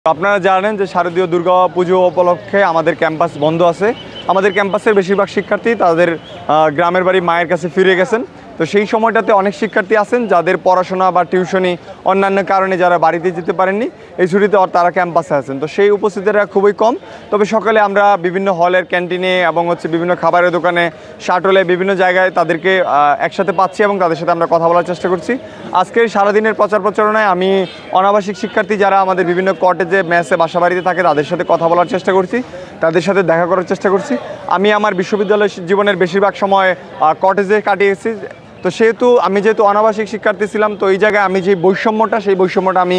আপনারা জানেন যে শারদীয় দুর্গা পুজো উপলক্ষে আমাদের ক্যাম্পাস বন্ধ আছে। আমাদের ক্যাম্পাসের বেশিরভাগ শিক্ষার্থী তাদের গ্রামের বাড়ি মায়ের কাছে ফিরে গেছেন। তো সেই সময়টাতে অনেক শিক্ষার্থী আছেন যাদের পড়াশোনা বা টিউশনি অন্যান্য কারণে যারা বাড়িতে যেতে পারেননি, এই ছুটিতে তারা ক্যাম্পাসে আছেন। তো সেই উপস্থিতিটা খুবই কম। তবে সকালে আমরা বিভিন্ন হলের ক্যান্টিনে এবং বিভিন্ন খাবারের দোকানে, শাটলে বিভিন্ন জায়গায় তাদেরকে একসাথে পাচ্ছি এবং তাদের সাথে আমরা কথা বলার চেষ্টা করছি। আজকের সারাদিনের প্রচার প্রচারণায় আমি অনাবাসিক শিক্ষার্থী যারা আমাদের বিভিন্ন কটেজে, মেসে, বাসা বাড়িতে থাকে তাদের সাথে কথা বলার চেষ্টা করছি, তাদের সাথে দেখা করার চেষ্টা করছি। আমি আমার বিশ্ববিদ্যালয় জীবনের বেশিরভাগ সময় কটেজে কাটিয়েছি। তো যেহেতু আমি অনাবাসিক শিক্ষার্থী ছিলাম, তো এই জায়গায় আমি যে সেই বৈষম্যটা আমি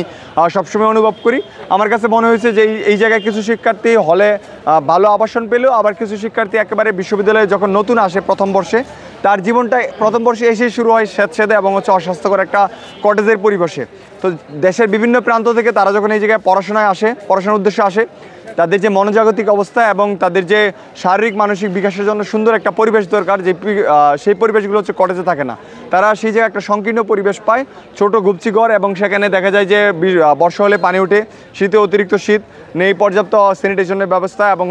সবসময় অনুভব করি। আমার কাছে মনে হয়েছে যে এই জায়গায় কিছু শিক্ষার্থী হলে ভালো আবাসন পেলেও আবার কিছু শিক্ষার্থী একেবারে বিশ্ববিদ্যালয়ে যখন নতুন আসে প্রথম বর্ষে, তার জীবনটা প্রথম বর্ষে এসেই শুরু হয় স্যাঁতসেঁতে এবং অস্বাস্থ্যকর একটা কটেজের পরিবেশে। তো দেশের বিভিন্ন প্রান্ত থেকে তারা যখন এই জায়গায় পড়াশোনার উদ্দেশ্যে আসে, তাদের যে মনোজাগতিক অবস্থা এবং তাদের যে শারীরিক মানসিক বিকাশের জন্য সুন্দর একটা পরিবেশ দরকার, সেই পরিবেশগুলো কটেজে থাকে না। তারা সেই জায়গায় একটা সংকীর্ণ পরিবেশ পায়, ছোট গুপচি ঘর, এবং সেখানে দেখা যায় যে বর্ষা হলে পানি ওঠে, শীতে অতিরিক্ত শীত, নেই পর্যাপ্ত স্যানিটেশনের ব্যবস্থা এবং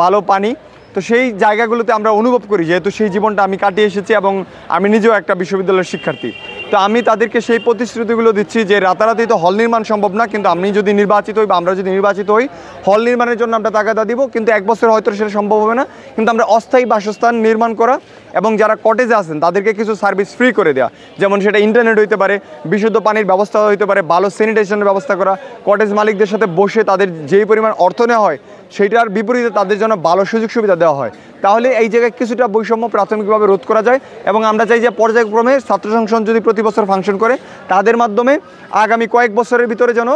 ভালো পানি। তো সেই জায়গাগুলোতে আমরা অনুভব করি, যেহেতু সেই জীবনটা আমি কাটিয়ে এসেছি এবং আমি নিজেও একটা বিশ্ববিদ্যালয়ের শিক্ষার্থী। তো আমি তাদেরকে সেই প্রতিশ্রুতিগুলো দিচ্ছি যে রাতারাতি তো হল নির্মাণ সম্ভব না, কিন্তু আমি যদি নির্বাচিত হই বা আমরা যদি নির্বাচিত হই, হল নির্মাণের জন্য আমরা টাকা দিব, কিন্তু এক বছর হয়তো সেটা সম্ভব হবে না। কিন্তু আমরা অস্থায়ী বাসস্থান নির্মাণ করা এবং যারা কটেজে আছেন তাদেরকে কিছু সার্ভিস ফ্রি করে দেওয়া, যেমন সেটা ইন্টারনেট হইতে পারে, বিশুদ্ধ পানির ব্যবস্থা হইতে পারে, ভালো স্যানিটেশনের ব্যবস্থা করা, কটেজ মালিকদের সাথে বসে তাদের যেই পরিমাণ অর্থ নেওয়া হয় সেইটার বিপরীতে তাদের জন্য ভালো সুযোগ সুবিধা দেওয়া হয়। তাহলে এই জায়গায় কিছুটা বৈষম্য প্রাথমিকভাবে রোধ করা যায়। এবং আমরা চাই যে পর্যায়ক্রমে ছাত্র সংসদ যদি প্রতি বছর ফাংশন করে, তাদের মাধ্যমে আগামী কয়েক বছরের ভিতরে যেন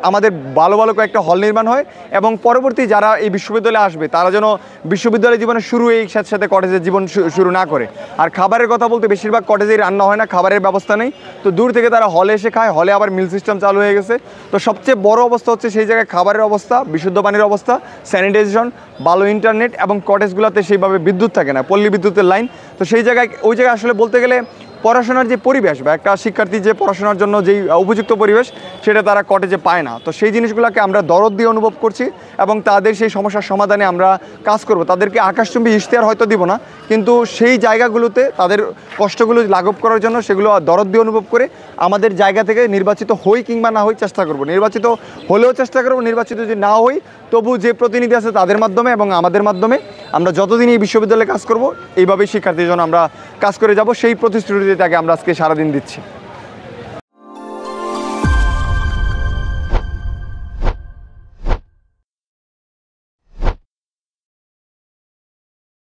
আমাদের ভালো ভালো কয়েকটা হল নির্মাণ হয় এবং পরবর্তী যারা এই বিশ্ববিদ্যালয়ে আসবে তারা যেন বিশ্ববিদ্যালয় জীবনের শুরু এই সাথে কটেজের জীবন শুরু না করে। আর খাবারের কথা বলতে, বেশিরভাগ কটেজেই রান্না হয় না, খাবারের ব্যবস্থা নেই। তো দূর থেকে তারা হলে এসে খায়, হলে আবার মিল সিস্টেম চালু হয়ে গেছে। তো সবচেয়ে বড় অবস্থা হচ্ছে সেই জায়গায় খাবারের অবস্থা, বিশুদ্ধ পানির অবস্থা, স্যানিটাইজেশন, ভালো ইন্টারনেট, এবং কটেজগুলোতে সেইভাবে বিদ্যুৎ থাকে না, পল্লী বিদ্যুতের লাইন। তো ওই জায়গায় আসলে বলতে গেলে পড়াশোনার যে পরিবেশ বা একটা শিক্ষার্থী যে পড়াশোনার জন্য যেই উপযুক্ত পরিবেশ, সেটা তারা কটেজে পায় না। তো সেই জিনিসগুলোকে আমরা দরদ দিয়ে অনুভব করছি এবং তাদের সেই সমস্যার সমাধানে আমরা কাজ করব। তাদেরকে আকাশচুম্বী ইশতেহার হয়তো দিব না, কিন্তু সেই জায়গাগুলোতে তাদের কষ্টগুলো লাঘব করার জন্য সেগুলো দরদ দিয়ে অনুভব করে আমাদের জায়গা থেকে নির্বাচিত হই কিংবা না হই চেষ্টা করব, নির্বাচিত হলেও চেষ্টা করব, নির্বাচিত যদি না হই তবু যে প্রতিনিধি আছে তাদের মাধ্যমে এবং আমাদের মাধ্যমে আমরা যতদিন এই বিশ্ববিদ্যালয়ে কাজ করব, এইভাবেই শিক্ষার্থীর জন্য আমরা কাজ করে যাব। সেই প্রতিশ্রুতি তাকে আমরা আজকে সারাদিন দিচ্ছি।